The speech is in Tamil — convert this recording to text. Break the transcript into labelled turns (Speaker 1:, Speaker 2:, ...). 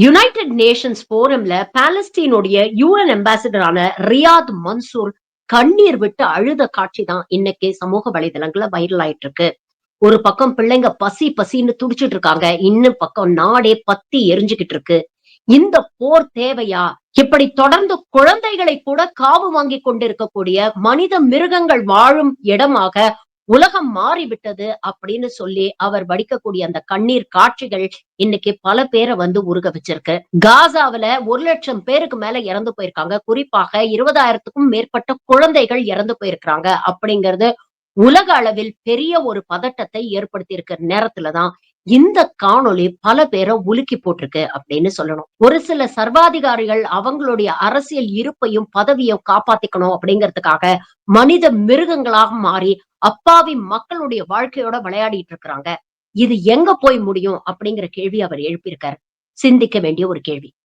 Speaker 1: யுனைடெட் நேஷன்ஸ் போரம்ல பாலஸ்தீனுடைய யுஎன் அம்பாசிடரான ரியாத் மன்சூர் கண்ணீர் விட்டு அழுத காட்சி தான் இன்னைக்கு சமூக வலைதளங்கள்ல வைரல் ஆயிட்டு இருக்கு. ஒரு பக்கம் பிள்ளைங்க பசி பசின்னு துடிச்சிட்டு இருக்காங்க, இன்னும் பக்கம் நாடே பத்தி எரிஞ்சுகிட்டு இருக்கு. இந்த போர் தேவையா? இப்படி தொடர்ந்து குழந்தைகளை கூட காவு வாங்கி கொண்டிருக்கக்கூடிய மனித மிருகங்கள் வாழும் இடமாக உலகம் மாறிவிட்டது அப்படின்னு சொல்லி அவர் வடிக்கக்கூடிய அந்த கண்ணீர் காட்சிகள் இன்னைக்கு பல பேரை வந்து உருக வச்சிருக்கு. காசாவுல 1,00,000 பேருக்கு மேல இறந்து போயிருக்காங்க. குறிப்பாக 20,000க்கும் மேற்பட்ட குழந்தைகள் இறந்து போயிருக்காங்க அப்படிங்கிறது உலக அளவில் பெரிய ஒரு பதட்டத்தை ஏற்படுத்தி இருக்கிற நேரத்துலதான் இந்த காணொளி பல பேரை உலுக்கி போட்டிருக்கு அப்படின்னு சொல்லணும். ஒரு சில சர்வாதிகாரிகள் அவங்களுடைய அரசியல் இருப்பையும் பதவியும் காப்பாத்திக்கணும் அப்படிங்கிறதுக்காக மனித மிருகங்களாக மாறி அப்பாவி மக்களுடைய வாழ்க்கையோட விளையாடிட்டு இருக்கிறாங்க. இது எங்க போய் முடியும் அப்படிங்கிற கேள்வி அவர் எழுப்பியிருக்காரு. சிந்திக்க வேண்டிய ஒரு கேள்வி.